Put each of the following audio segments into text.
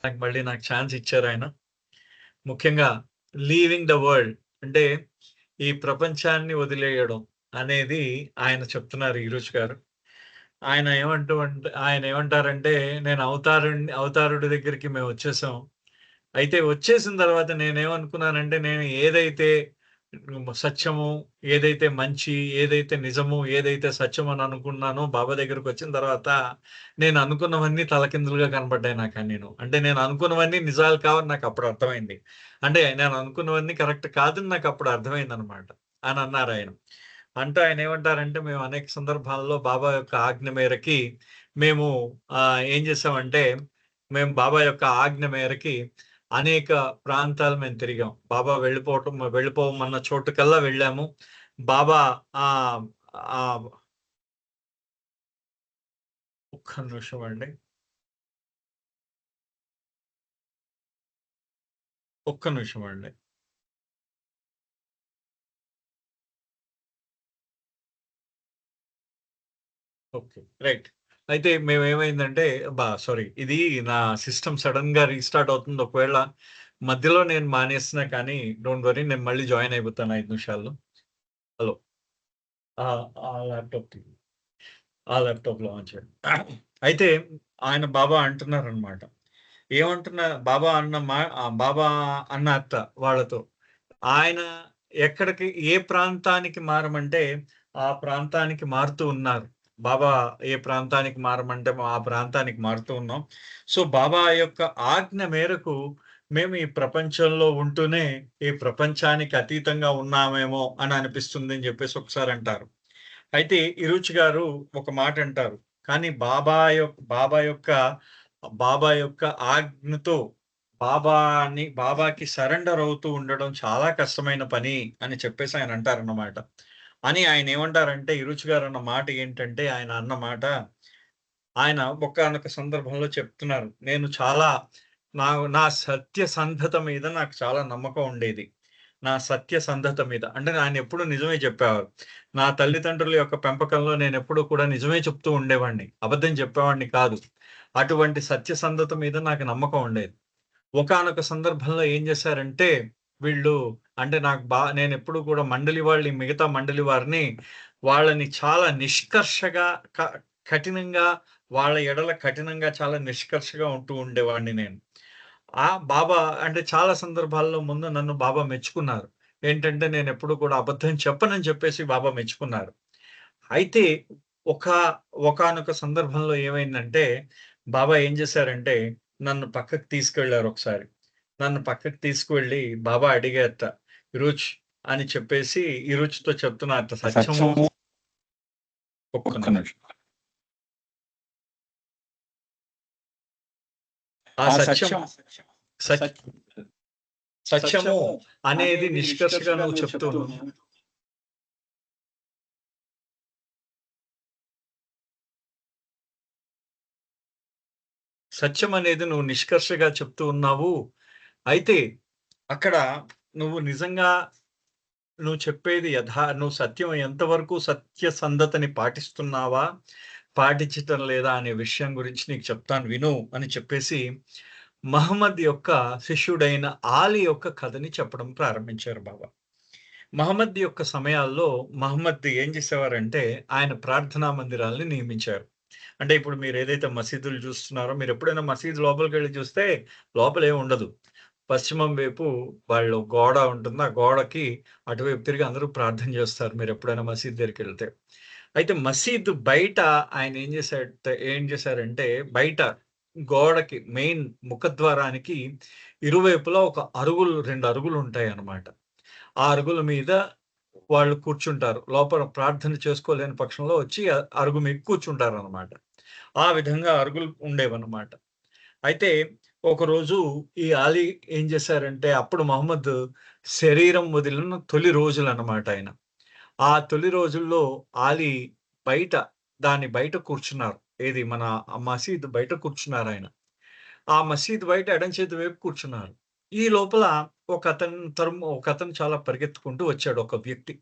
నాకు ఛాన్స్ ఇచ్చారాయన. ముఖ్యంగా leaving the world అంటే ఈ ప్రపంచాన్ని వదిలేయడం అనేది ఆయన చెప్తున్నారు ఈరోజు గారు. ఆయన ఏమంటారంటే, "నేను అవతారుడి దగ్గరికి మేమొచ్చేసాం. అయితే వచ్చేసిన తర్వాత నేనేమనుకున్నానంటే, నేను ఏదైతే సత్యము, ఏదైతే మంచి, ఏదైతే నిజము, ఏదైతే సత్యం అని అనుకున్నానో బాబా దగ్గరకొచ్చిన తర్వాత, నేను అనుకున్నవన్నీ తలకిందులుగా కనపడ్డాయి నాకన్నీను. అంటే నేను అనుకున్నవన్నీ నిజాలు కావని నాకప్పుడు అర్థమైంది. అంటే నేను అనుకున్నవన్నీ కరెక్ట్ కాదని నాకప్పుడు అర్థమైందనమాట" అని అన్నారాయన. అంటూ ఆయనేమంటారంటే, మేము అనేక సందర్భాల్లో బాబా యొక్క ఆజ్ఞ మేరకి మేము ఏం చేసామంటే, మేము బాబా యొక్క ఆజ్ఞ మేరకి అనేక ప్రాంతాలు మేము తిరిగాం. బాబా వెళ్ళిపోమన్న చోటుకల్లా వెళ్ళాము. బాబా ఆహ్, ఆహ్, ఒక్క నిమిషం అండి. ఒక్క నిమిషం అండి. ఓకే. రైట్. అయితే మేమేమైందంటే సారీ ఇది నా సిస్టమ్ సడెన్‌గా రీస్టార్ట్ అవుతుంది. ఒకవేళ మధ్యలో నేను మానేసినా కానీ డోంట్ వర్రీ నేను మళ్ళీ జాయిన్ అయిపోతాను 5 నిమిషాల్లో. హలో. ఆ! ఆ ల్యాప్‌టాప్ తీ ఆ ల్యాప్‌టాప్‌లో ఆన్ చేయండి. అయితే ఆయన బాబా అంటున్నారనమాట. బాబా అన్నట్ట వాళ్ళతో. ఆయన ఎక్కడికి ఏ ప్రాంతానికి మారమంటే, ఆ ప్రాంతానికి మారుతూ ఉన్నారు. బాబా ఏ ప్రాంతానికి మారమంటే, ఆ ప్రాంతానికి మారుతూ ఉన్నాం. సో, బాబా యొక్క ఆజ్ఞ మేరకు మేము ఈ ప్రపంచంలో ఉంటూనే, ఈ ప్రపంచానికి అతీతంగా ఉన్నామేమో అని అనిపిస్తుందని జెప్పేసి ఒకసారంటారు. అయితే ఇరుచి గారు ఒక మాటంటారు. కానీ బాబా యొక్క ఆజ్ఞతో బాబాకి సరెండర్ అవుతూ ఉండడం చాలా కష్టమైన పని అని చెప్పేసి ఆయన అంటారన్నమాట. ఆయనేమంటారంటే ఇరుచి గారన్న మాట ఏంటంటే ఆయన అన్న మాట ఆయన ఒకానొక సందర్భంలో చెప్తున్నారు. నేను చాలా నా నా సత్యసంధత మీద నాకు చాలా నమ్మకం ఉండేది. నా సత్యసంధత మీద. అంటే ఆయనెప్పుడు నిజమే చెప్పేవారు. నా తల్లిదండ్రుల యొక్క పెంపకంలో నేనెప్పుడూ కూడా నిజమే చెప్తూ ఉండేవాడిని. అబద్ధం చెప్పేవాడిని కాదు. అటువంటి సత్యసంధత మీద నాకు నమ్మకం ఉండేది. ఒకానొక సందర్భంలో ఏం చేశారంటే, వీళ్ళు అంటే నేనెప్పుడు కూడా మిగతా మండలి వారిని వాళ్ళని చాలా నిష్కర్షగా క కఠినంగా వాళ్ళ ఎడల కఠినంగా చాలా నిష్కర్షగా ఉంటూ ఉండేవాడిని నేను. బాబా అంటే చాలా సందర్భాల్లో ముందు నన్ను బాబా మెచ్చుకున్నారు. ఏంటంటే నేనెప్పుడు కూడా అబద్ధం చెప్పనని చెప్పేసి బాబా మెచ్చుకున్నారు. అయితే ఒక ఒకానొక సందర్భంలో ఏమైందంటే, బాబా ఏం చేశారంటే, నన్ను పక్కకు తీసుకెళ్లారొకసారి. నన్ను పక్కకు తీసుకువెళ్ళి బాబా అడిగారట, "ఇరుచ్" అని చెప్పేసి ఇరుచ్‌తో చెప్తున్నారట సత్యము సత్యము ఒక్క ఒక్క నిమిషం. నిమిషం. ఆ ఆ సత్యం సత్యం సత్ సత్ సత్యము సత్యము అనేది అనేది నిష్కర్షగా నిష్కర్షగా నువ్వు నువ్వు చెప్తూ చెప్తూ ఉన్నావు. సత్యం అనేది నువ్వు నిష్కర్షగా చెప్తూ ఉన్నావు. అయితే అక్కడ నువ్వు నిజంగా నువ్వు సత్యం ఎంతవరకు సత్యసంధతని పాటిస్తున్నావా? పాటించటం లేదా? అనే విషయం గురించి నీకు చెప్తాను విను అని చెప్పేసి, మహమ్మద్ యొక్క శిష్యుడైన ఆలీ యొక్క కథని చెప్పడం ప్రారంభించారు బాబా. మహమ్మద్ యొక్క సమయాల్లో మహమ్మద్ ఏం చేసేవారంటే, ఆయన ప్రార్థనా మందిరాల్ని నియమించారు. అంటే ఇప్పుడు మీరేదైతే మసీదులు చూస్తున్నారో, మీరెప్పుడైనా మసీదు లోపలికెళ్లి చూస్తే లోపలేం ఉండదు. పశ్చిమం వైపు వాళ్ళు గోడ ఉంటుంది. ఆ గోడకి అటువైపు తిరిగి అందరూ ప్రార్థన చేస్తారు మీరెప్పుడైనా మసీద్ దగ్గరికెళ్తే. అయితే మసీదు బయట ఏం చేశారంటే, బయట గోడకి మెయిన్ ముఖద్వారానికి ఇరువైపులా 2 అరుగులుంటాయన్నమాట. ఆ అరుగుల మీద వాళ్ళు కూర్చుంటారు. లోపల ప్రార్థన చేసుకోలేని పక్షంలో వచ్చి అరుగు మీద కూర్చుంటారనమాట. ఆ విధంగా అరుగులు ఉండేవన్నమాట. అయితే ఒకరోజు ఈ ఆలీ ఏం చేశారంటే, అప్పుడు మహమ్మద్ శరీరం వదిలిన తొలి రోజులన్నమాట ఆయన. ఆ తొలి రోజుల్లో ఆలీ బయట బయట కూర్చున్నారు. ఏది మన మసీద్ బయట కూర్చున్నారాయన. ఆ మసీద్ బయట ఎడమ చేతి వైపు కూర్చున్నారు. ఈ లోపల ఒకతను చాలా పరిగెత్తుకుంటూ వచ్చాడు ఒక వ్యక్తి.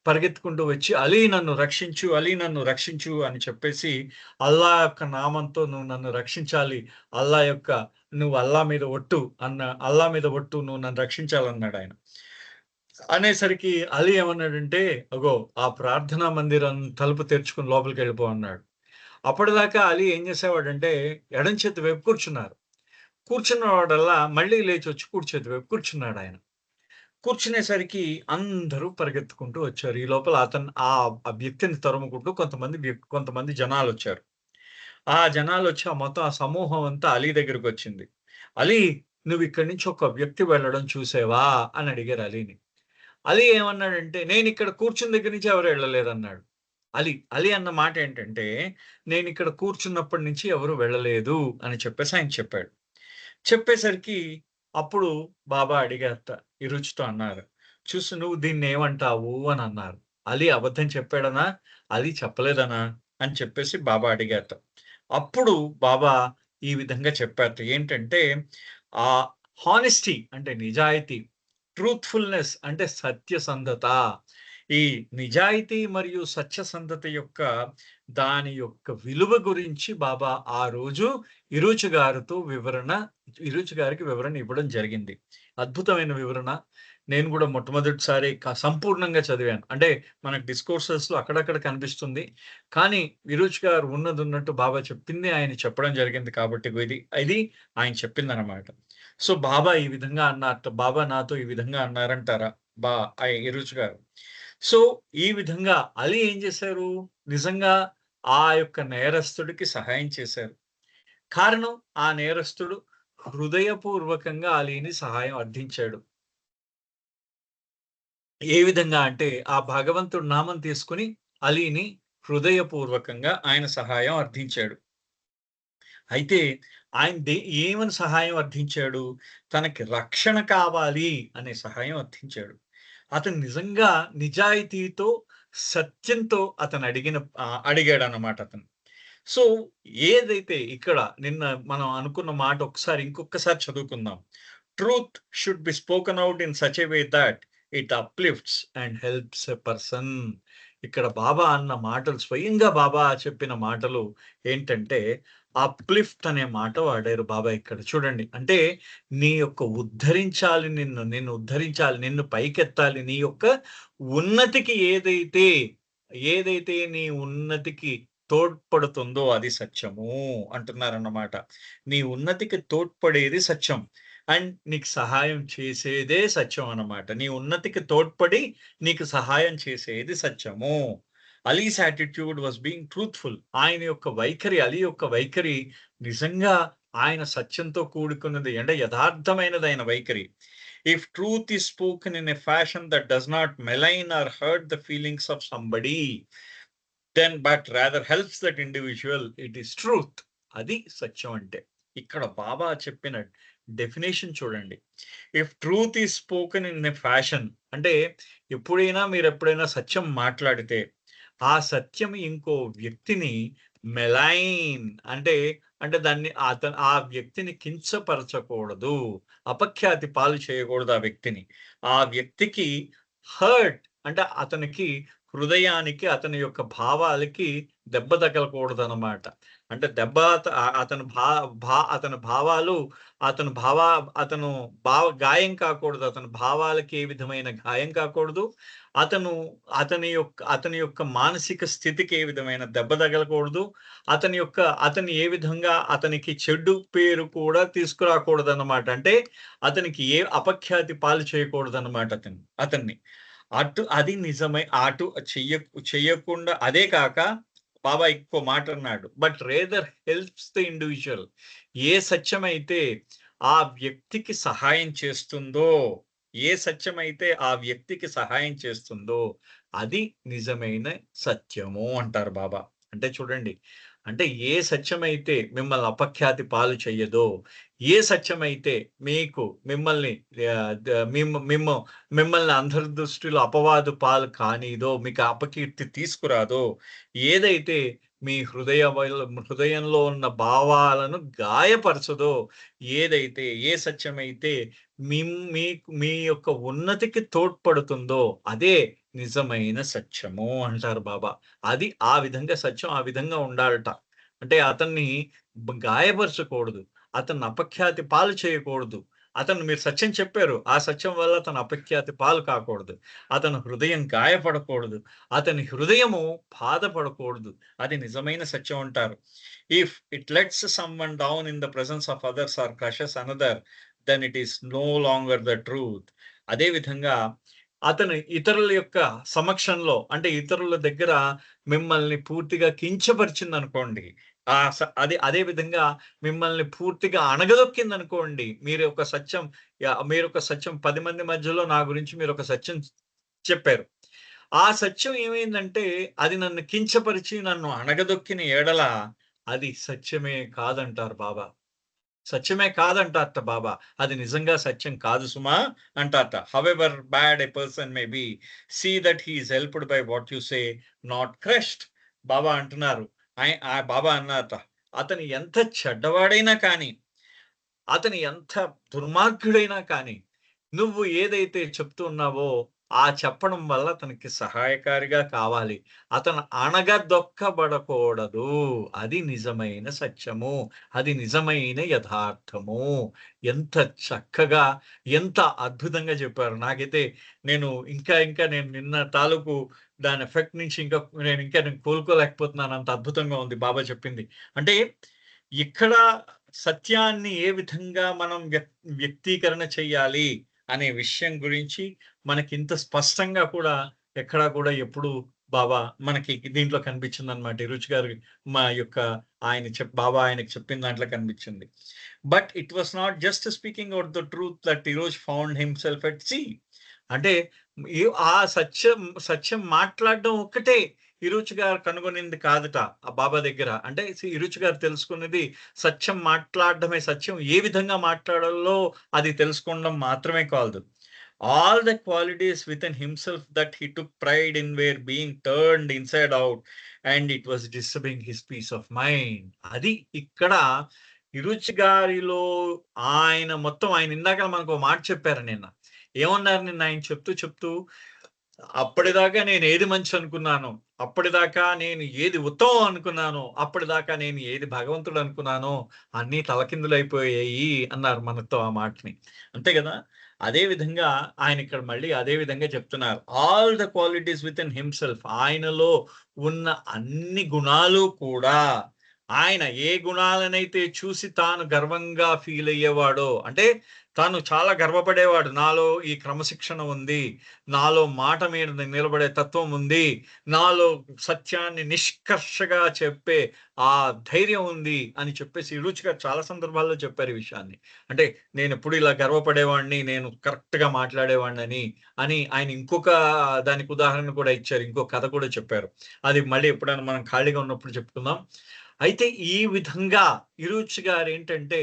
పరిగెత్తుకుంటూ వచ్చి, "అలీ నన్ను రక్షించు, అలీ నన్ను రక్షించు" అని చెప్పేసి, అల్లా యొక్క నామంతో "నువ్వు నన్ను రక్షించాలి. అల్లా యొక్క నువ్వు అల్లా మీద ఒట్టు అల్లా మీద ఒట్టు నువ్వు నన్ను రక్షించాలన్నాడాయన. అనేసరికి అలీ ఏమన్నాడంటే, "అగో ఆ ప్రార్థనా మందిరం తలుపు తెరుచుకొని లోపలికెళ్ళిపో" అన్నాడు. అప్పటిదాకా అలీ ఏం చేసేవాడంటే, ఎడమ చేతి వైపు కూర్చున్నారు. కూర్చున్నవాడల్లా మళ్ళీ లేచొచ్చి కుడి చేతి వైపు కూర్చున్నాడాయన. కూర్చునేసరికి అందరూ పరిగెత్తుకుంటూ వచ్చారు. ఈ లోపల ఆ వ్యక్తిని తరుముకుంటూ కొంతమంది జనాలొచ్చారు. ఆ జనాలొచ్చి మొత్తం ఆ సమూహం అంతా అలీ దగ్గరకొచ్చింది. "అలీ నువ్విక్కడి నుంచి ఒక వ్యక్తి వెళ్ళడం చూసావా?" అని అడిగారు అలీని. అలీ ఏమన్నాడంటే, "నేనిక్కడ కూర్చున్న దగ్గర నుంచి ఎవరు ఎళ్ళలేదన్నాడు." అలీ అన్న మాటేంటంటే, "నేనిక్కడ కూర్చున్నప్పటి నుంచి ఎవరు వెళ్ళలేదు" అని చెప్పేసి ఆయన చెప్పాడు. చెప్పేసరికి అప్పుడు బాబా అడిగారట. ఈ రుచితో అన్నారు. చూసి "నువ్వు దీన్నేమంటావు" అని అన్నారు. అలీ అబద్ధం చెప్పాడనా? అలీ చెప్పలేదనా? అని చెప్పేసి బాబా అడిగారట. అప్పుడు బాబా ఈ విధంగా చెప్పారట. ఏంటంటే ఆహ్, హానెస్టీ అంటే నిజాయితీ, ట్రూత్‌ఫుల్‌నెస్ అంటే సత్యసంధత. ఈ నిజాయితీ మరియు సత్యసంధత యొక్క దాని యొక్క విలువ గురించి బాబా ఆ రోజు ఇరుచు గారితో ఇరుచు గారికి వివరణ ఇవ్వడం జరిగింది. అద్భుతమైన వివరణ. నేను గూడా మొట్టమొదటిసారి సంపూర్ణంగా చదివాను. అంటే మనకు డిస్కోర్సెస్‌లో అక్కడక్కడ కనిపిస్తుంది. కానీ విరుచ్ గారు ఉన్నదున్నట్టు బాబా చెప్పింది ఆయన చెప్పడం జరిగింది కాబట్టి ఇది ఆయన చెప్పిందనమాట. సో, బాబా ఈ విధంగా అన్నారట. బాబా నాతో ఈ విధంగా అన్నారంటారా? బా ఇరుచ్ గారు. సో, ఈ విధంగా అలీ ఏం చేశారు? నిజంగా ఆ యొక్క నేరస్తుడికి సహాయం చేశారు. కారణం ఆ నేరస్తుడు హృదయపూర్వకంగా అలీని సహాయం అర్థించాడు. ఏ విధంగా అంటే ఆ భగవంతుడి నామం తీసుకొని అలీని హృదయపూర్వకంగా ఆయన సహాయం అర్థించాడు. అయితే ఆయన ఏమని సహాయం అర్థించాడు? తనకి రక్షణ కావాలి అనే సహాయం అర్థించాడు. అతను నిజంగా నిజాయితీతో, సత్యంతో అడిగాడన్నమాట అతను. సో, ఏదైతే ఇక్కడ నిన్న మనం అనుకున్న మాట ఇంకొకసారి చదువుకుందాం. Truth should be spoken out in such a way that it uplifts and helps a person. ఇక్కడ బాబా అన్న మాటలు స్వయంగా బాబా చెప్పిన మాటలు ఏంటంటే, అప్‌లిఫ్ట్ అనే మాట వాడారు బాబా ఇక్కడ. చూడండి. అంటే నీ యొక్క నిన్ను ఉద్ధరించాలి, నిన్ను పైకెత్తాలి. నీ యొక్క ఉన్నతికి ఏదైతే నీ ఉన్నతికి తోడ్పడుతుందో అది సత్యము అంటున్నారన్నమాట. నీ ఉన్నతికి తోడ్పడేది సత్యం. అండ్ నీకు సహాయం చేసేదే సత్యం అన్నమాట. నీ ఉన్నతికి తోడ్పడి నీకు సహాయం చేసేది సత్యము. Ali's attitude was being truthful. Ali యొక్క వైఖరి నిజంగా ఆయన సత్యంతో కూడుకున్నది. అంటే యథార్థమైనదైన వైఖరి. If truth is spoken in a fashion that does not malign or hurt the feelings of somebody but rather helps that individual it is truth. అది సత్యం అంటే. ఇక్కడ బాబా చెప్పిన డెఫినిషన్ చూడండి. If truth is spoken in a fashion అంటే మీరెప్పుడైనా సత్యం మాట్లాడితే, ఆ సత్యం ఇంకో వ్యక్తిని మెలైన్ అంటే, అంటే ఆ వ్యక్తిని కించపరచకూడదు. అపఖ్యాతి పాలు చేయకూడదు ఆ వ్యక్తిని. ఆ వ్యక్తికి హర్ట్ అంటే అతనికి హృదయానికి, అతని యొక్క భావాలకి దెబ్బ తగలకూడదనమాట. అంటే దెబ్బ అత ఆహ్, అతని భా భా అతని భావాలు అతను భావ అతను గాయం కాకూడదు. అతని భావాలకి ఏ విధమైన గాయం కాకూడదు. అతను అతని యొక్క మానసిక స్థితికి ఏ విధమైన దెబ్బ తగలకూడదు. అతను ఏ విధంగా అతనికి చెడ్డు పేరు కూడా తీసుకురాకూడదన్నమాట. అంటే అతనికి ఏ అపఖ్యాతి పాలు చేయకూడదన్నమాట అతన్ని. అది నిజమే. చెయ్యకుండా అదే కాక బాబా ఇంకో మాటన్నాడు. But rather helps the individual. ఏ సత్యమైతే ఆ వ్యక్తికి సహాయం చేస్తుందో, ఏ సత్యమైతే ఆ వ్యక్తికి సహాయం చేస్తుందో, అది నిజమైన సత్యము అంటారు బాబా. అంటే చూడండి. అంటే ఏ సత్యమైతే మిమ్మల్ని అపఖ్యాతి పాలు చెయ్యదో, ఏ సత్యమైతే మీకు మిమ్మల్ని ఆహ్, ద మిమ్మ మిమ్మ మిమ్మల్ని అందరి దృష్టిలో అపవాదు పాలు కానీదో, మీకు అపకీర్తి తీసుకురాదో, ఏదైతే మీ హృదయంలో ఉన్న భావాలను గాయపరచదో, ఏ సత్యమైతే మీ యొక్క ఉన్నతికి తోడ్పడుతుందో, అదే నిజమైన సత్యము అంటారు బాబా. అది ఆ విధంగా సత్యం ఆ విధంగా ఉండాలట. అంటే అతన్ని గాయపరచకూడదు. అతన్ని అపఖ్యాతి పాలు చేయకూడదు. అతను మీరు సత్యం చెప్పారు. ఆ సత్యం వల్ల అతను అపఖ్యాతి పాలు కాకూడదు. అతని హృదయం గాయపడకూడదు. అతని హృదయము బాధపడకూడదు. అది నిజమైన సత్యం అంటారు. If it lets someone down in the presence of others or crushes another, then it is no longer the truth. అదే విధంగా అతను ఇతరుల యొక్క సమక్షంలో అంటే ఇతరుల దగ్గర మిమ్మల్ని పూర్తిగా కించపరిచిందనుకోండి. అదే విధంగా మిమ్మల్ని పూర్తిగా అణగదొక్కిందనుకోండి. మీరొక సత్యం 10 మంది మధ్యలో నా గురించి మీరొక సత్యం చెప్పారు. ఆ సత్యం ఏమైందంటే అది నన్ను కించపరిచి నన్ను అణగదొక్కిన యెడల అది సత్యమే కాదంటారు బాబా. సత్యమే కాదంటారట బాబా. అది నిజంగా సత్యం కాదు సుమా అంటారట. However bad a person may be, see that he is helped by what you say, not crushed. Baba అంటున్నారు. బాబా అన్నారట. అతను ఎంత చెడ్డవాడైనా కానీ, అతను ఎంత దుర్మార్గుడైనా కానీ, నువ్వు ఏదైతే చెప్తూ ఉన్నావో, ఆ చెప్పడం వల్ల అతనికి సహాయకారిగా కావాలి. అతను అణగదొక్కబడకూడదు. అది నిజమైన సత్యము. అది నిజమైన యథార్థము. ఎంత చక్కగా, ఎంత అద్భుతంగా చెప్పారు. నాకైతే నేను ఇంకా నేను నిన్న తాలూకు దాని ఎఫెక్ట్ నుంచి నేను కోలుకోలేకపోతున్నాను. అంత అద్భుతంగా ఉంది బాబా చెప్పింది. అంటే ఇక్కడ సత్యాన్ని ఏ విధంగా మనం వ్యక్తీకరణ చేయాలి అనే విషయం గురించి మనకింత స్పష్టంగా కూడా ఎక్కడా కూడా ఎప్పుడు బాబా మనకి దీంట్లో కనిపించిందనమాట. ఈ రుచి గారు మా యొక్క బాబా ఆయనకి చెప్పిన దాంట్లో కనిపించింది. But it was not just speaking out the truth that ఈరోజు ఫౌండ్ హిమ్సెల్ఫ్ ఎట్ సీ. అంటే ఈ ఆ సత్యం మాట్లాడడం ఒక్కటే ఇరుచి గారు కనుగొనింది కాదట ఆ బాబా దగ్గర. అంటే ఇరుచి గారు తెలుసుకున్నది సత్యం మాట్లాడడమే. సత్యం ఏ విధంగా మాట్లాడాలో అది తెలుసుకోవడం మాత్రమే కాదు. All the qualities within himself that he took pride in where being turned inside out and it was disturbing his piece of mind. అది ఇక్కడ ఇరుచి గారిలో ఆయన ఇందాక మనకు ఒక మాట చెప్పారు నిన్న. ఏమన్నారు నిన్న ఆయన చెప్తూ అప్పటిదాకా నేను ఏది మంచి అనుకున్నానో, అప్పటిదాకా నేను ఏది ఉత్తమం అనుకున్నానో, అప్పటిదాకా నేను ఏది భగవంతుడు అనుకున్నానో అన్నీ తలకిందులైపోయాయి అన్నారు మనతో ఆ మాటని. అంతే గదా! అదే విధంగా ఆయన ఇక్కడ మళ్ళీ అదే విధంగా చెప్తున్నారు. All the qualities within himself, ఆయనలో ఉన్న అన్ని గుణాలు కూడా ఆయన ఏ గుణాలనైతే చూసి తాను గర్వంగా ఫీల్ అయ్యేవాడో, అంటే తాను చాలా గర్వపడేవాడు. నాలో ఈ క్రమశిక్షణ ఉంది. నాలో మాట మీద నిలబడే తత్వం ఉంది. నాలో సత్యాన్ని నిష్కర్షగా చెప్పే ఆ ధైర్యం ఉంది అని చెప్పేసి రుచిగా చాలా సందర్భాల్లో చెప్పారు ఈ విషయాన్ని. అంటే నేనెప్పుడు ఇలా గర్వపడేవాడిని, నేను కరెక్ట్‌గా మాట్లాడేవాడినని అని ఆయన ఇంకొక దానికి ఉదాహరణ కూడా ఇచ్చారు. ఇంకో కథ కూడా చెప్పారు. అది మళ్ళీ ఎప్పుడైనా మనం ఖాళీగా ఉన్నప్పుడు చెప్పుకుందాం. అయితే ఈ విధంగా ఇరుచి గారేంటంటే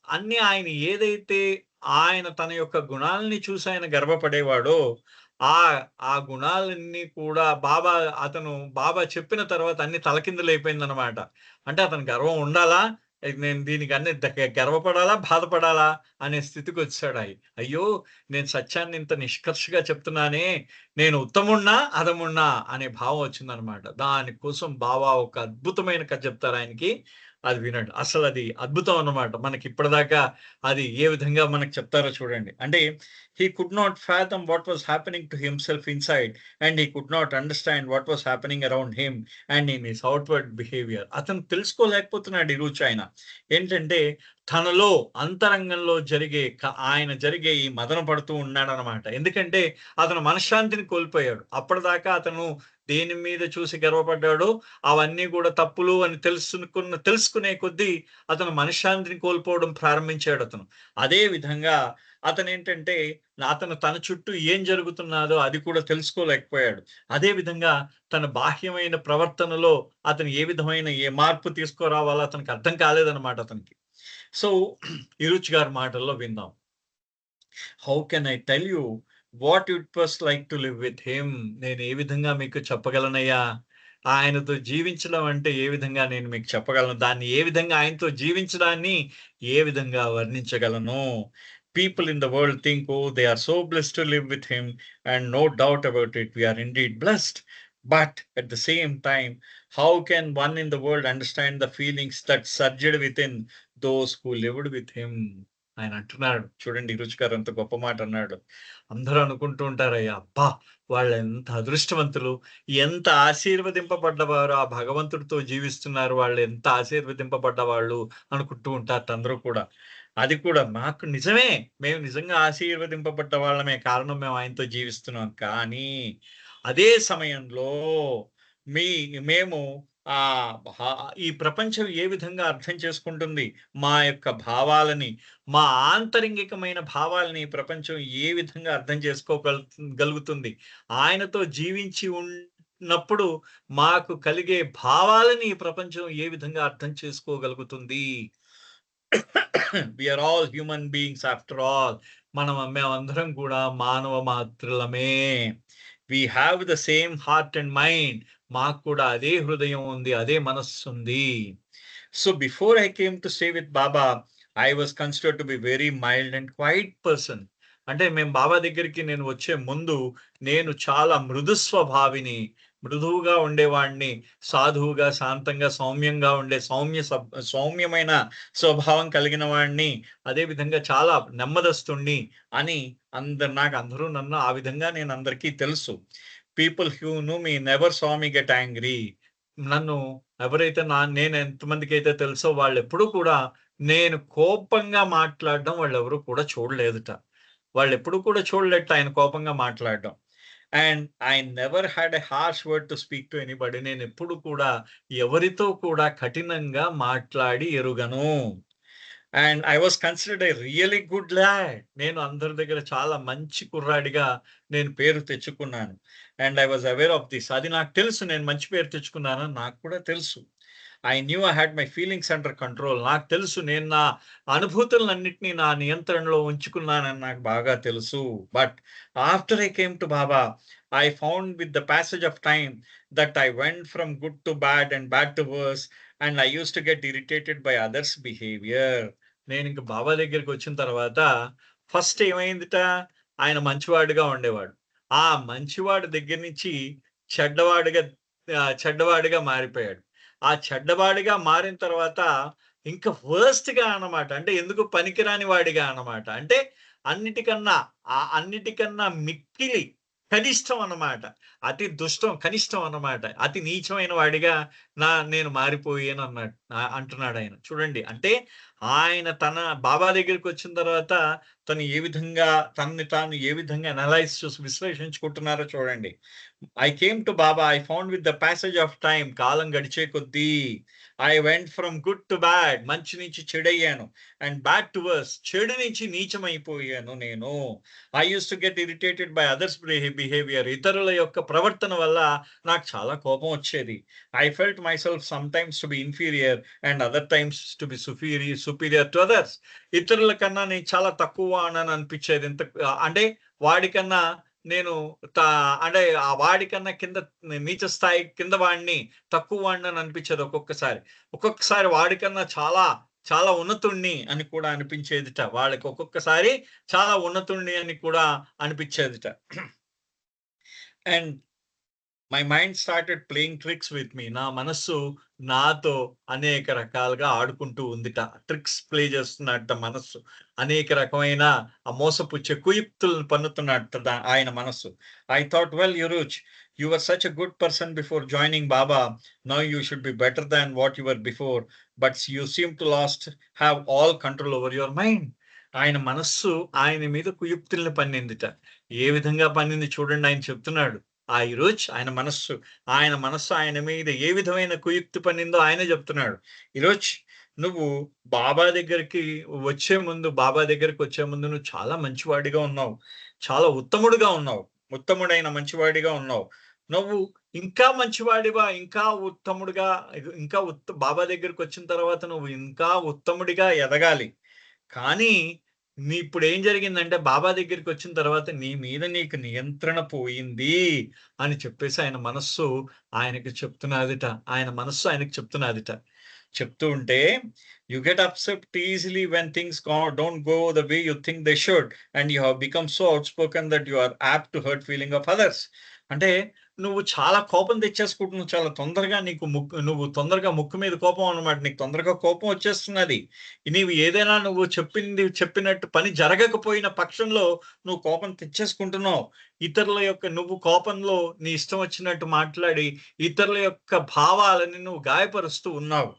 అన్నీ ఆయన ఏదైతే ఆయన తన యొక్క గుణాలని చూసి ఆయన గర్వపడేవాడో, ఆ ఆ గుణాలన్నీ కూడా బాబా చెప్పిన తర్వాత అన్ని తలకిందులైపోయిందనమాట. అంటే అతను గర్వం ఉండాలా? నేను దీనికి అన్ని గర్వపడాలా? బాధపడాలా? అనే స్థితికొచ్చేసాడాయి. అయ్యో! నేను సత్యాన్ని ఇంత నిష్కర్షగా చెప్తున్నానే, నేను ఉత్తముడినా? అధముడినా? అనే భావం వచ్చిందనమాట. దాని కోసం బాబా ఒక అద్భుతమైన కథ చెప్తారాయనకి. అది వినండి. అసలది అద్భుతం అన్నమాట. మనకిప్పటిదాకా అది ఏ విధంగా మనకు చెప్తారో చూడండి. అంటే he could not fathom what was happening to himself inside and he could not understand what was happening around him and in his outward behaviour. అతను తెలుసుకోలేకపోతున్నాడు ఈ రుచాయన. ఏంటంటే తనలో అంతరంగంలో ఆయన జరిగే ఈ మదన పడుతూ ఉన్నాడనమాట. ఎందుకంటే అతను మనశ్శాంతిని కోల్పోయాడు. అప్పటిదాకా అతను దేని మీద చూసి గర్వపడ్డాడో అవన్నీ కూడా తప్పులు అని తెలుసుకునే కొద్దీ అతను మనశ్శాంతిని కోల్పోవడం ప్రారంభించాడతను. అదే విధంగా అతనేంటంటే అతను తన చుట్టూ ఏం జరుగుతున్నాదో అది కూడా తెలుసుకోలేకపోయాడు. అదే విధంగా తన బాహ్యమైన ప్రవర్తనలో అతను ఏ మార్పు తీసుకురావాలో అతనికి అర్థం కాలేదన్నమాట అతనికి. సో, ఇరుచి గారి మాటల్లో విందాం. How can I tell you what it was like to live with him. నేను ఏ విధంగా మీకు చెప్పగలనయ్యా? ఆయనతో జీవించడం అంటే ఏ విధంగా నేను మీకు చెప్పగలను? దాన్ని ఏ విధంగా ఆయనతో జీవించడాన్ని ఏ విధంగా వర్ణించగలను? People in the world think, oh, they are so blessed to live with him, and no doubt about it, we are indeed blessed. But at the same time, how can one in the world understand the feelings that surged within those who lived with him? ఆయన అంటున్నాడు చూడండి, రుచి గారు అంత గొప్ప మాట అన్నాడు. అందరూ అనుకుంటూ ఉంటారయ్యా, అబ్బా! వాళ్ళెంత అదృష్టవంతులు, ఎంత ఆశీర్వదింపబడ్డవారు, ఆ భగవంతుడితో జీవిస్తున్నారు, వాళ్ళు ఎంత ఆశీర్వదింపబడ్డవాళ్ళు అనుకుంటూ ఉంటారట అందరూ కూడా. అది కూడా మాకు నిజమే. మేము నిజంగా ఆశీర్వదింపబడ్డ వాళ్ళమే. కారణం మేము ఆయనతో జీవిస్తున్నాం. కానీ అదే సమయంలో మీ మేము భా ఈ ప్రపంచం ఏ విధంగా అర్థం చేసుకుంటుంది, మా యొక్క భావాలని, మా ఆంతరంగికమైన భావాలని ఈ ప్రపంచం ఏ విధంగా అర్థం గలుగుతుంది. ఆయనతో జీవించి ఉన్నప్పుడు మాకు కలిగే భావాలని ఈ ప్రపంచం ఏ విధంగా అర్థం చేసుకోగలుగుతుంది. We are all human beings after all. మేమందరం కూడా మానవ మాత్రులమే. We have the same heart and mind. మాకు కూడా అదే హృదయం ఉంది, అదే మనస్సు ఉంది. So before I came to stay with Baba, I was considered to be very mild and quiet person. అంటే మేము బాబా దగ్గరికి నేను వచ్చే ముందు నేను చాలా మృదు స్వభావిని, మృదువుగా ఉండేవాడిని, సాధువుగా, శాంతంగా, సౌమ్యంగా ఉండే సౌమ్యమైన స్వభావం కలిగిన వాడిని, అదే విధంగా చాలా నెమ్మదస్తుణ్ణి అని అందరూ నన్ను ఆ విధంగా నేను అందరికీ తెలుసు. People who know me never saw me get angry. నన్ను ఎవరైతే నేను ఎంతమందికి అయితే తెలుసో వాళ్ళు ఎప్పుడూ కూడా నేను కోపంగా మాట్లాడడం వాళ్ళెవరూ కూడా చూడలేదుట. వాళ్ళెప్పుడూ కూడా చూడలేట ఆయన కోపంగా మాట్లాడడం. And I never had a harsh word to speak to anybody. నేను ఎప్పుడు కూడా ఎవరితో కూడా కఠినంగా మాట్లాడి ఎరుగను. And I was considered a really good lad. నేను అందరి దగ్గర చాలా మంచి కుర్రాడిగా నేను పేరు తెచ్చుకున్నాను. And I was aware of this. అది నాకు తెలుసు, నేను మంచి పేరు తెచ్చుకున్నానని నాకు కూడా తెలుసు. I knew I had my feelings under control. నాకు తెలుసు నేను నా అనుభూతులన్నిటినీ నా నియంత్రణలో ఉంచుకున్నానని నాకు బాగా తెలుసు. But after I came to Baba, I found with the passage of time that I went from good to bad and bad to worse, and I used to get irritated by others' behavior. నేను ఇంక బాబా దగ్గరికి వచ్చిన తర్వాత first ఏమైందిట, ఆయన మంచివాడిగా ఉండేవాడు. ఆ మంచివాడి దగ్గర నుంచి చెడ్డవాడిగా చెడ్డవాడిగా మారిపోయాడు. ఆ చెడ్డవాడిగా మారిన తర్వాత ఇంకా వర్స్ట్‌గా అన్నమాట. అంటే ఎందుకు పనికిరాని వాడిగా అన్నమాట. అంటే అన్నిటికన్నా మిక్కిలి కనిష్టం అన్నమాట. అతి దుష్టం, కనిష్టం అన్నమాట. అతి నీచమైన వాడిగా నేను మారిపోయాను అంటున్నాడాయన. చూడండి, అంటే ఆయన తన బాబా దగ్గరికొచ్చిన తర్వాత తను ఏ విధంగా తనని తాను ఏ విధంగా విశ్లేషించుకుంటున్నారో చూడండి. I came to Baba, I found with the passage of time. కాలం గడిచే కొద్దీ I went from good to bad. మంచి నుంచి చెడయ్యాను. And bad to worse. చెడు నుంచి నీచమైపోయాను నేను. I use to get irritated by others behaviour. ఇతరుల యొక్క ప్రవర్తన వల్ల నాకు చాలా కోపం వచ్చేది. I felt myself sometimes to be inferior and other times to be superior to others. ఇతరుల కన్నా నేను చాలా తక్కువ అని అనిపించేది. అంటే వాడికన్నా నేను అంటే ఆ వాడికన్నా కింద నీచ స్థాయి కింద వాడిని, తక్కువ వాడిని అని అనిపించేది ఒక్కొక్కసారి వాడికన్నా చాలా చాలా ఉన్నతుణ్ణి అని కూడా అనిపించేదిట. వాళ్ళకి ఒక్కొక్కసారి చాలా ఉన్నతుణ్ణి అని కూడా అనిపించేదిట. And my mind started playing tricks with me. నా మనస్సు నాతో అనేక రకాలుగా ఆడుకుంటూ ఉందిట. ట్రిక్స్ ప్లే చేస్తున్నట్ట మనస్సు. అనేక రకమైన మోసపుచ్చే కుయుక్తులను పన్నుతున్నట్ట ఆయన మనస్సు. I thought, well Eruch, you were such a good person before joining Baba. Now you should be better than what you were before. But you seem to have all control over your mind. ఆయన మనస్సు ఆయన మీద కుయుక్తుల్ని పన్నిందిట. ఏ విధంగా పన్నింది చూడండి, ఆయన చెప్తున్నాడు. ఈరోజు ఆయన మనస్సు ఆయన మీద ఏ విధమైన కుయుక్తి పన్నిందో ఆయనే చెప్తున్నాడు. ఈరోజు నువ్వు బాబా దగ్గరికి వచ్చే ముందు నువ్వు చాలా మంచివాడిగా ఉన్నావు, చాలా ఉత్తముడైన మంచివాడిగా ఉన్నావు. నువ్వు ఇంకా మంచివాడిగా, ఇంకా ఉత్తముడిగా, బాబా దగ్గరికి వచ్చిన తర్వాత నువ్వు ఇంకా ఉత్తముడిగా ఎదగాలి. కానీ ఇప్పుడు ఏం జరిగిందంటే, బాబా దగ్గరికి వచ్చిన తర్వాత నీ మీద నీకు నియంత్రణ పోయింది అని చెప్పేసి ఆయన మనస్సు ఆయనకు చెప్తున్నదిట. చెప్తూ ఉంటే, you get upset easily when things don't go the way you think they should and you have become so outspoken that you are apt to hurt feeling of others. అంటే నువ్వు చాలా కోపం తెచ్చేసుకుంటున్నావు. చాలా తొందరగా నీకు నువ్వు తొందరగా ముక్కు మీద కోపం అన్నమాట. నీకు తొందరగా కోపం వచ్చేస్తున్నది. నీవు ఏదైనా నువ్వు చెప్పినట్టు పని జరగకపోయిన పక్షంలో నువ్వు కోపం తెచ్చేసుకుంటున్నావు. ఇతరుల యొక్క నువ్వు కోపంలో నీ ఇష్టం వచ్చినట్టు మాట్లాడి ఇతరుల యొక్క భావాలని నువ్వు గాయపరుస్తూ ఉన్నావు.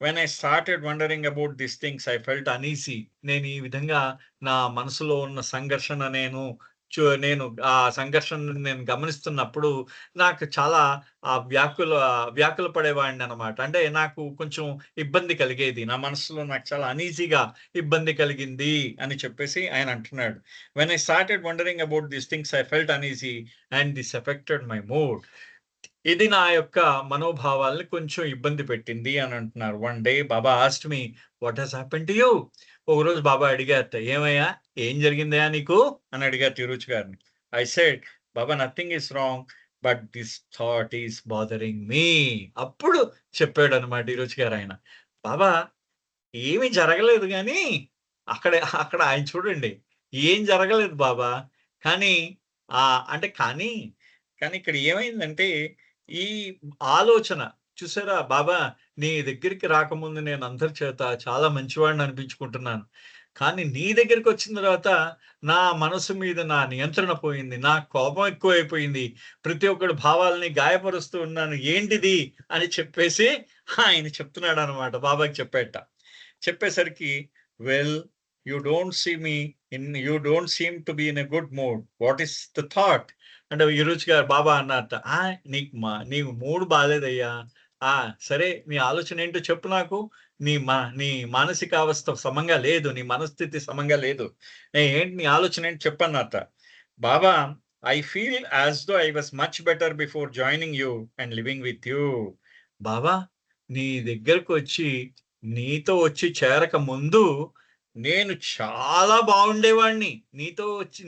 When I started wondering about this things I felt uneasy. నేను ఈ విధంగా నా మనసులో ఉన్న సంఘర్షణ నేను ఆ సంఘర్షణను నేను గమనిస్తున్నప్పుడు నాకు చాలా వ్యాకుల పడేవాడిని అనమాట. అంటే నాకు కొంచెం ఇబ్బంది కలిగేది. నా మనసులో నాకు చాలా అనీజీగా ఇబ్బంది కలిగింది అని చెప్పేసి ఆయన అంటున్నాడు. When I started wondering about this things I felt uneasy and this affected my mood. ఇది నా యొక్క మనోభావాల్ని కొంచెం ఇబ్బంది పెట్టింది అని అంటున్నారు. One day Baba asked me, what has happened to you? ఒకరోజు బాబా అడిగారట, ఏమయ్యా ఏం జరిగిందయ్యా నీకు అని అడిగారు తిరుచి గారిని. I said, Baba nothing is wrong but this thought is bothering me. అప్పుడు చెప్పాడు అనమాట తిరుచి గారు ఆయన. బాబా ఏమీ జరగలేదు గానీ అక్కడ అక్కడ ఆయన చూడండి, ఏం జరగలేదు బాబా. కానీ అంటే కానీ ఇక్కడ ఏమైందంటే ఈ ఆలోచన చూసారా బాబా, నీ దగ్గరికి రాకముందు నేను అందరి చేత చాలా మంచివాడిని అనిపించుకుంటున్నాను. కానీ నీ దగ్గరికి వచ్చిన తర్వాత నా మనసు మీద నా నియంత్రణ పోయింది. నా కోపం ఎక్కువైపోయింది. ప్రతి ఒక్కడి భావాల్ని గాయపరుస్తూ ఉన్నాను. ఏంటిది అని చెప్పేసి ఆయన చెప్తున్నాడనమాట. బాబాకి చెప్పేట. చెప్పేసరికి well you don't seem to be in a good mood. What is the thought? అంటే ఈరోజు గారు బాబా అన్నారట, నీకు మూడ్ బాలేదయ్యా. సరే నీ ఆలోచన ఏంటో చెప్పు నాకు. నీ మానసికావస్థ సమంగా లేదు. నీ మనస్థితి సమంగా లేదు. ఏంటి నీ ఆలోచన ఏంటి చెప్పన్నట. Baba, I feel as though I was much better before joining you and living with you. Baba, నీ దగ్గరకొచ్చి నీతో వచ్చి చేరక ముందు నేను చాలా బాగుండేవాడిని.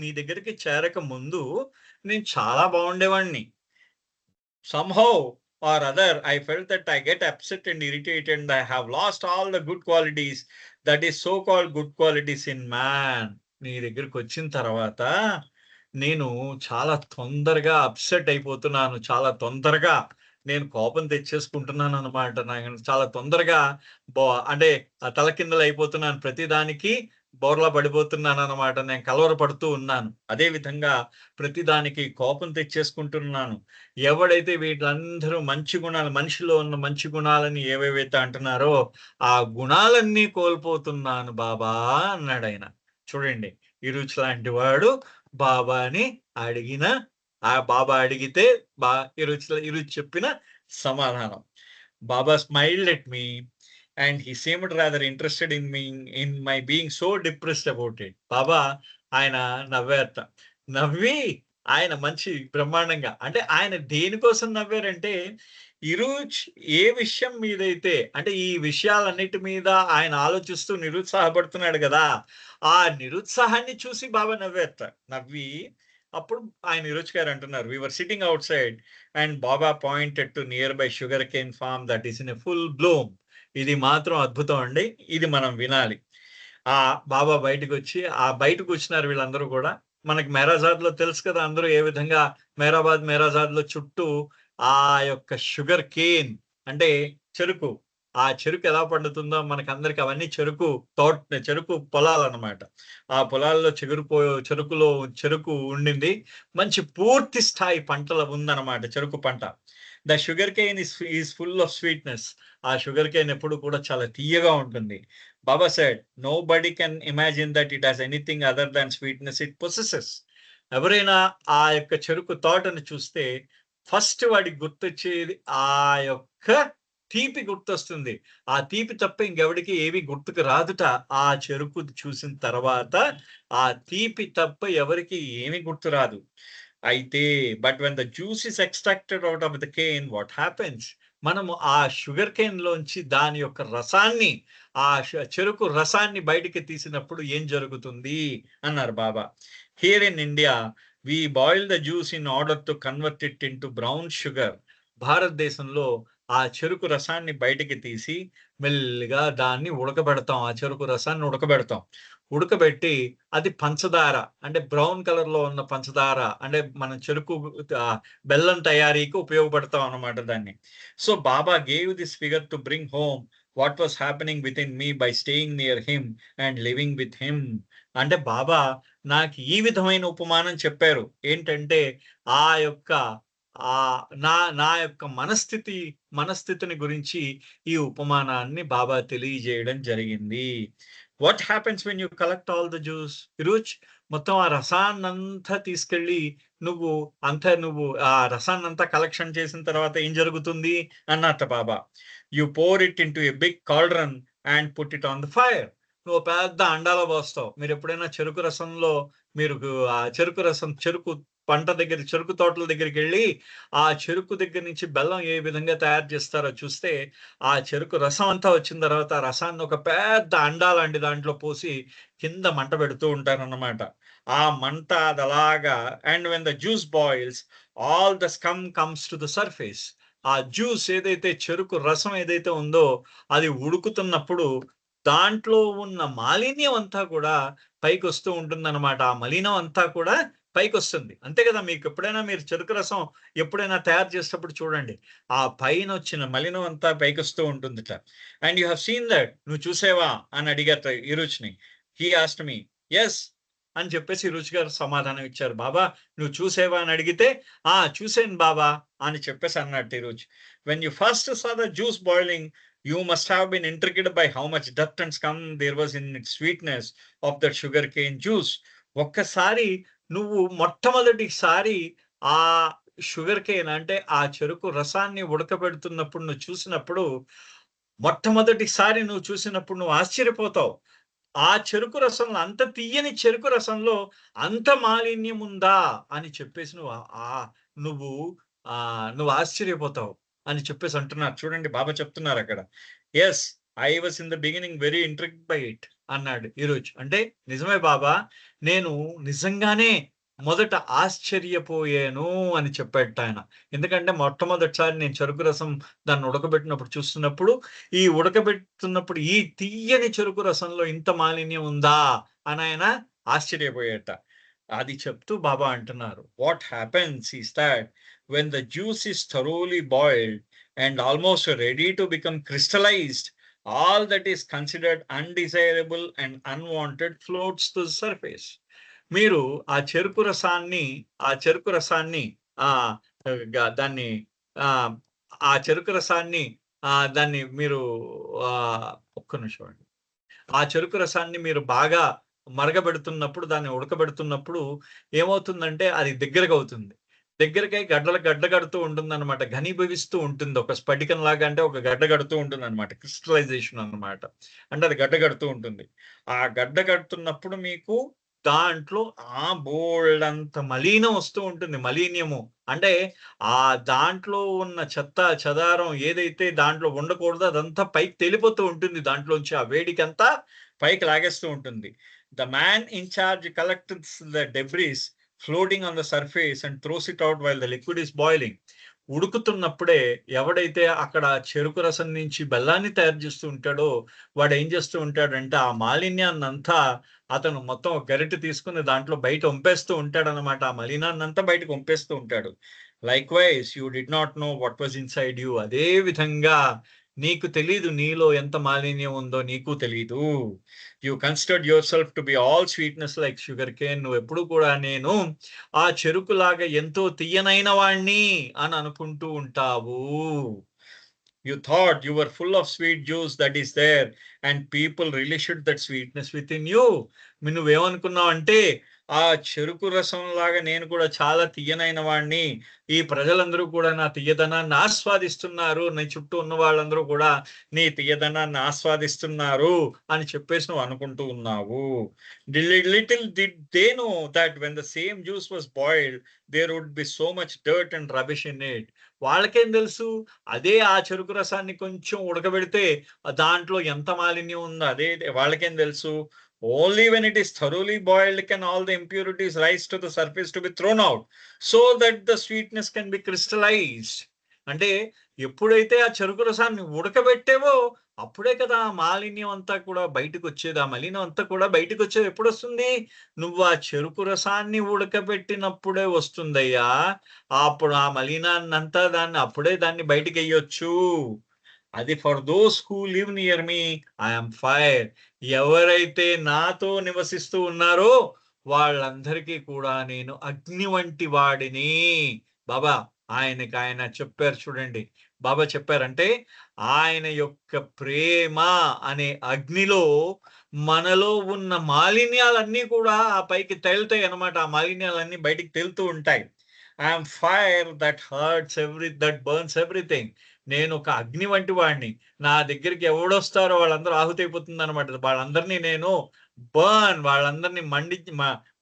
నీ దగ్గరికి చేరక ముందు నేను చాలా బాగుండేవాడిని. Somehow or other, I felt that I get upset and irritated and I have lost all the good qualities, that is so-called good qualities in man. నీ దగ్గరికి వచ్చిన తర్వాత నేను చాలా తొందరగా అప్సెట్ అయిపోతున్నాను. చాలా తొందరగా నేను కోపం తెచ్చేసుకుంటున్నాను అనమాట. నాకు చాలా తొందరగా అంటే తలకిందులైపోతున్నాను. ప్రతిదానికి బోర్లా పడిపోతున్నాననమాట. నేను కలవరపడుతూ ఉన్నాను. అదే విధంగా ప్రతిదానికి కోపం తెచ్చేసుకుంటున్నాను. ఎవడైతే వీళ్ళందరూ మంచి గుణాలు, మనిషిలో ఉన్న మంచి గుణాలని ఏవేవైతే అంటున్నారో ఆ గుణాలన్నీ కోల్పోతున్నాను బాబా అన్నాడాయన. చూడండి, ఇరుచి లాంటి వాడు బాబాని బాబా అడిగితే ఇరుచి చెప్పిన సమాధానం. Baba smiled at me and he seemed rather interested in my being so depressed about it. బాబా ఆయన నవ్వారట. నవ్వి ఆయన మంచి బ్రహ్మాండంగా, అంటే ఆయన దేనికోసం నవ్వారంటే ఇరుచ్ ఏ విషయం మీదైతే అంటే ఈ విషయాలన్నిటి మీద ఆయన ఆలోచిస్తూ నిరుత్సాహపడుతున్నాడు కదా, ఆ నిరుత్సాహాన్ని చూసి బాబా నవ్వారట. నవ్వి అప్పుడు ఆయన ఇరుచ్ గారు అంటున్నారు, we were sitting outside and Baba pointed to nearby sugarcane farm that is in a full bloom. ఇది మాత్రం అద్భుతం అండి. ఇది మనం వినాలి. బాబా బయటకు వచ్చినారు వీళ్ళందరూ కూడా. మనకి మెహరాజాద్‌లో తెలుసు కదా, అందరూ ఏ విధంగా మెహరాజాద్‌లో చుట్టూ ఆ యొక్క షుగర్ కేన్ అంటే చెరుకు, ఆ చెరుకు ఎలా పండుతుందో మనకందరికి అవన్నీ చెరుకు పొలాలన్నమాట. ఆ పొలాల్లో చెరుకు ఉండింది. మంచి పూర్తి స్థాయి పంటలు ఉందన్నమాట చెరుకు పంట. The sugar cane is full of sweetness. ఆ షుగర్ కేన్ ఎప్పుడు కూడా చాలా తీయగా ఉంటుంది. Baba said, nobody can imagine that it has anything other than sweetness it possesses. ఎవరైనా ఆ యొక్క చెరుకు తోటను చూస్తే ఫస్ట్ వాడికి గుర్తొచ్చేది ఆ యొక్క తీపి గుర్తొస్తుంది. ఆ తీపి తప్ప ఇంకెవడికి ఏవి గుర్తుకు రాదుట. ఆ చెరుకు చూసిన తర్వాత ఆ తీపి తప్ప ఎవరికి ఏమి గుర్తు రాదు. అయితే but when the juice is extracted out of the cane, what happens? మనము ఆ షుగర్ కేన్ లోంచి దాని యొక్క రసాన్ని, ఆ చెరుకు రసాన్ని బయటికి తీసినప్పుడు ఏం జరుగుతుంది అన్నారు Baba. Here in India we boil the juice in order to convert it into brown sugar. భారతదేశంలో ఆ చెరుకు రసాన్ని బయటికి తీసి మెల్లిగా దాన్ని ఉడకబెడతాం. ఆ చెరుకు రసాన్ని ఉడకబెడతాం. ఉడకబెట్టి అది పంచదార అంటే బ్రౌన్ కలర్‌లో ఉన్న పంచదార అంటే మనం చెరుకు బెల్లం తయారీకి ఉపయోగపడతాం అన్నమాట దాన్ని. So, Baba gave this figure to bring home what was happening within me by staying near him and living with him. అంటే బాబా నాకు ఈ విధమైన ఉపమానం చెప్పారు. ఏంటంటే ఆ యొక్క నా నా యొక్క మనస్థితిని గురించి ఈ ఉపమానాన్ని బాబా తెలియజేయడం జరిగింది. What happens when you collect all the juice? Eruch మొత్తం ఆ రసాన్నంతా తీసుకెళ్ళి నువ్వు ఆ రసాన్నంతా కలెక్షన్ చేసిన తర్వాత ఏం జరుగుతుంది అన్నట్ట Baba. You pour it into a big cauldron and put it on the fire. నువ్వు పెద్ద అండాలో పోస్తావు. మీరు ఎప్పుడైనా చెరుకు రసంలో మీరు ఆ చెరుకు పంట దగ్గర చెరుకు తోటల దగ్గరికెళ్ళి ఆ చెరుకు దగ్గర నుంచి బెల్లం ఏ విధంగా తయారు చేస్తారో చూస్తే ఆ చెరుకు రసం అంతా వచ్చిన తర్వాత ఆ రసాన్ని ఒక పెద్ద అండా లాంటి దాంట్లో పోసి కింద మంట పెడుతూ ఉంటారన్నమాట. ఆ మంట అదలాగా and when the juice boils all the scum comes to the surface. ఆ జ్యూస్ ఏదైతే చెరుకు రసం ఏదైతే ఉందో అది ఉడుకుతున్నప్పుడు దాంట్లో ఉన్న మాలిన్యం అంతా కూడా పైకొస్తూ ఉంటుందన్నమాట. ఆ మలినం అంతా కూడా పైకొస్తుంది. అంతే కదా! మీరు చెరుకు రసం ఎప్పుడైనా తయారు చేసేటప్పుడు చూడండి. ఆ పైనొచ్చిన మలినం అంతా పైకొస్తూ ఉంటుందిట. And you have seen that. నువ్వు చూసావా? అని అడిగారట ఈ రుచిని. హి ఆస్క్డ్ మీ. యెస్ అని చెప్పేసి రుచి గారు సమాధానం ఇచ్చారు. బాబా నువ్వు చూసావా అని అడిగితే, ఆ! చూసాను బాబా అని చెప్పేసి అన్నట్టు ఈ రుచి. When you first saw the juice boiling you must have been intrigued by how much depth and scum there was in its sweetness of that sugarcane juice. ఒక్కసారి నువ్వు మొట్టమొదటిసారి ఆ షుగర్ కేన్ అంటే ఆ చెరుకు రసాన్ని ఉడకబెడుతున్నప్పుడు నువ్వు చూసినప్పుడు, మొట్టమొదటిసారి నువ్వు చూసినప్పుడు నువ్వు ఆశ్చర్యపోతావు. ఆ చెరుకు రసంలో అంత తియ్యని చెరుకు రసంలో అంత మాలిన్యం ఉందా అని చెప్పేసి నువ్వు నువ్వు ఆశ్చర్యపోతావు అని చెప్పేసి అంటున్నారు. చూడండి బాబా చెప్తున్నారక్కడ. Yes, I was in the beginning very intrigued by it అన్నాడు ఈరోజు. అంటే నిజమే బాబా, నేను నిజంగానే మొదట ఆశ్చర్యపోయాను అని చెప్పాడటాయన. ఎందుకంటే మొట్టమొదటిసారి నేను చెరుకు రసం దాన్ని ఉడకబెట్టినప్పుడు చూస్తున్నప్పుడు, ఈ ఉడకబెడుతున్నప్పుడు ఈ తియ్యని చెరుకు రసంలో ఇంత మాలిన్యం ఉందా అని ఆయన ఆశ్చర్యపోయాడట. అది చెప్తూ బాబా అంటున్నారు. What happens is thought when the juice is thoroughly boiled and almost ready to become crystallised, all that is considered undesirable and unwanted floats to the surface. మీరు ఆ చెరుకు రసాన్ని ఆహ్, దాన్ని ఆహ్, ఆ చెరుకు రసాన్ని దాన్ని మీరు ఒక్క నిమిషం అండి. ఆ చెరుకు రసాన్ని మీరు బాగా మరగబెడుతున్నప్పుడు, దాన్ని ఉడకబెడుతున్నప్పుడు ఏమవుతుందంటే అది దగ్గరకవుతుంది. దగ్గరకై గడ్డ కడుతూ ఉంటుందన్నమాట. ఘనీభవిస్తూ ఉంటుంది. ఒక స్ఫటికంలాగా అంటే ఒక గడ్డ కడుతూ ఉంటుందన్నమాట. క్రిస్టలైజేషన్ అన్నమాట. అంటే అది గడ్డ కడుతూ ఉంటుంది. ఆ గడ్డ కడుతున్నప్పుడు మీకు దాంట్లో బోలెడంత మలీనం వస్తూ ఉంటుంది. మలీన్యము. అంటే దాంట్లో ఉన్న చెత్త, చెదారం ఏదైతే దాంట్లో ఉండకూడదో అదంతా పైకి తేలిపోతూ ఉంటుంది. దాంట్లోంచి ఆ వేడికంతా పైకి లాగేస్తూ ఉంటుంది. The man in charge collects the debris floating on the surface and throws it out while the liquid is boiling. ఉడుకుతున్నప్పుడే ఎవడైతే అక్కడ చెరుకు రసం నుంచి బెల్లాన్ని తయారు చేస్తూ ఉంటాడో, వాడు ఏం చేస్తూ ఉంటాడంటే ఆ మాలిన్యాన్నంతా అతను మొత్తం ఒక గరిటె తీసుకొని దాంట్లో బయట ఒంపేస్తూ ఉంటాడనమాట. ఆ మలినాన్నంతా బయటకు ఒంపేస్తూ ఉంటాడు. Likewise you did not know what was inside you. అదే విధంగా నీకు తెలీదు నీలో ఎంత మాలిన్యం ఉందో నీకు తెలీదు. You considered yourself to be all sweetness like sugar cane. నువ్వెప్పుడు కూడా నేను ఆ చెరుకులాగా ఎంతో తియ్యనైన వాడిని అని అనుకుంటూ ఉంటావు. You thought you were full of sweet juice that is there and people relished that sweetness within you. నువ్వేమనుకున్నావంటే ఆ చెరుకు రసం లాగా నేను కూడా చాలా తియ్యనైన వాడిని, ఈ ప్రజలందరూ కూడా నా తియ్యదనాన్ని ఆస్వాదిస్తున్నారు, నీ చుట్టూ ఉన్న వాళ్ళందరూ కూడా నీ తియ్యదనాన్ని ఆస్వాదిస్తున్నారు అని చెప్పేసి నువ్వు అనుకుంటూ ఉన్నావు. Little did they know that when the same juice was boiled there would be so much dirt and rubbish in it. వాళ్ళకేం తెలుసు, అదే ఆ చెరుకు రసాన్ని కొంచెం ఉడకబెడితే దాంట్లో ఎంత మాలిన్యం ఉందో అదే వాళ్ళకేం తెలుసు. Only when it is thoroughly boiled can all the impurities rise to the surface to be thrown out so that the sweetness can be crystallised. అంటే ఎప్పుడైతే ఆ చెరుకు రసాన్ని ఉడకబెట్టావో అప్పుడే కదా ఆ మాలిన్యం అంతా కూడా బయటకొచ్చేది. ఆ మలినం అంతా కూడా బయటకొచ్చేది ఎప్పుడొస్తుంది? నువ్వు ఆ చెరుకు రసాన్ని ఉడకబెట్టినప్పుడే వస్తుందయ్యా. అప్పుడు ఆ మలినాన్నంతా దాన్ని బయటికెయ్యొచ్చు. అది for those who live near me I am fire. ఎవరైతే నాతో నివసిస్తూ ఉన్నారో వాళ్ళందరికీ కూడా నేను అగ్ని వంటి వాడిని. బాబా ఆయన చెప్పారు చూడండి. బాబా చెప్పారంటే ఆయన యొక్క ప్రేమ అనే అగ్నిలో మనలో ఉన్న మాలిన్యాలన్నీ కూడా ఆ పైకి తేలుతాయి అన్నమాట. ఆ మాలిన్యాలన్నీ బయటికి తేలుతూ ఉంటాయి. I am fire that burns everything. నేను ఒక అగ్ని వంటి వాడిని. నా దగ్గరికి ఎవడొస్తారో వాళ్ళందరూ ఆహుతైపోతుందన్నమాట. వాళ్ళందరినీ నేను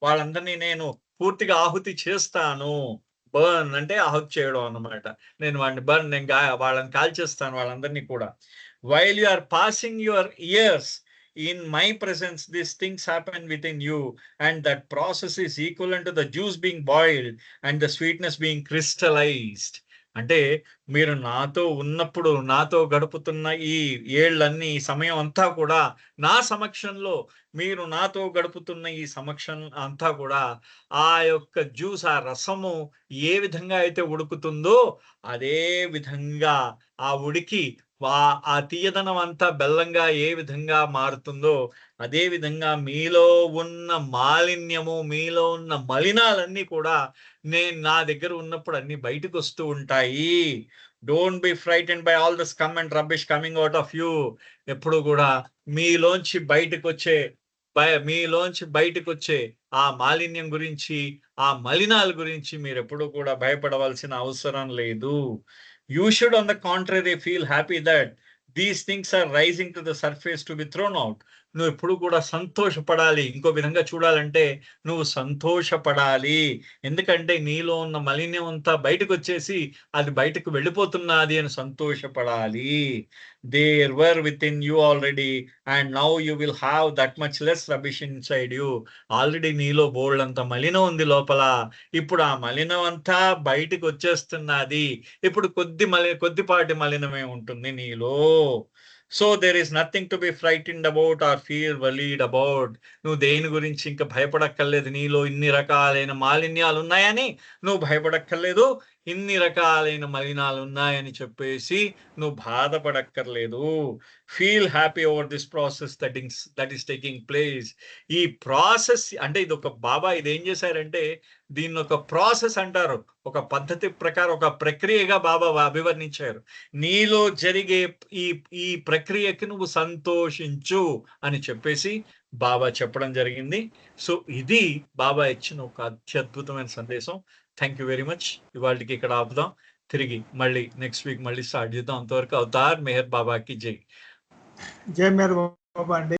వాళ్ళందరినీ నేను పూర్తిగా ఆహుతి చేస్తాను. బర్న్ అంటే ఆహుతి చేయడం అన్నమాట. నేను వాళ్ళని కాల్చేస్తాను వాళ్ళందరినీ కూడా. While you are passing your years in my presence these things happen within you and that process is equivalent to the juice being boiled and the sweetness being crystallised. అంటే మీరు నాతో ఉన్నప్పుడు, నాతో గడుపుతున్న ఈ ఏళ్ళన్నీ, ఈ సమయం అంతా కూడా నా సమక్షంలో, మీరు నాతో గడుపుతున్న ఈ సమక్షం అంతా కూడా ఆ యొక్క జ్యూస్, ఆ రసము ఏ విధంగా అయితే ఉడుకుతుందో అదే విధంగా ఆ ఉడికి ఆ తీయదనం అంతా బెల్లంగా ఏ విధంగా మారుతుందో అదే విధంగా మీలో ఉన్న మాలిన్యము, మీలో ఉన్న మలినాలన్నీ కూడా నేను నా దగ్గర ఉన్నప్పుడు అన్ని బయటకొస్తూ ఉంటాయి. Don't be frightened by all the scum and rubbish coming out of you. ఎప్పుడు కూడా మీలోంచి బయటకొచ్చే మీలోంచి బయటకొచ్చే ఆ మాలిన్యం గురించి, ఆ మలినాల గురించి మీరెప్పుడూ కూడా భయపడవలసిన అవసరం లేదు. You should on the contrary feel happy that these things are rising to the surface to be thrown out. నువ్వు ఎప్పుడు కూడా సంతోషపడాలి. ఇంకో విధంగా చూడాలంటే నువ్వు సంతోషపడాలి. ఎందుకంటే నీలో ఉన్న మాలిన్యం అంతా బయటకొచ్చేసి అది బయటకు వెళ్ళిపోతున్నది అని సంతోషపడాలి. There were within you already and now you will have that much less rubbish inside you. Already నీలో బోలెడంత మలినం ఉంది లోపల. ఇప్పుడు ఆ మలినం అంతా బయటకొచ్చేస్తున్నది. ఇప్పుడు కొద్దిపాటి మలినమే ఉంటుంది నీలో. So there is nothing to be frightened about or feel worried about. నువ్వు దేని గురించి ఇంకా భయపడక్కర్లేదు. నీలో ఇన్ని రకాలైన మాలిన్యాలు ఉన్నాయని నువ్వు భయపడక్కర్లేదు. ఇన్ని రకాలైన మలినాలు ఉన్నాయని చెప్పేసి నువ్వు బాధపడక్కర్లేదు. Feel happy over this process that is taking place. ఈ ప్రాసెస్ అంటే బాబా ఇదేం చేశారంటే దీన్ని ఒక ప్రాసెస్ అంటారు. ఒక పద్ధతి ప్రకారం ఒక ప్రక్రియగా బాబా అభివర్ణించారు. నీలో జరిగే ఈ ఈ ప్రక్రియకి నువ్వు సంతోషించు అని చెప్పేసి బాబా చెప్పడం జరిగింది. సో ఇది బాబా ఇచ్చిన ఒక అత్యద్భుతమైన సందేశం. Thank you very much. ఇవాళకి ఇక్కడ ఆపుదాం. తిరిగి మళ్ళీ నెక్స్ట్ వీక్ మళ్ళీ స్టార్ట్ చేద్దాం. అంతవరకు అవతార్ మెహర్ బాబాకి జై. జై మెహర్ బాబా అండి.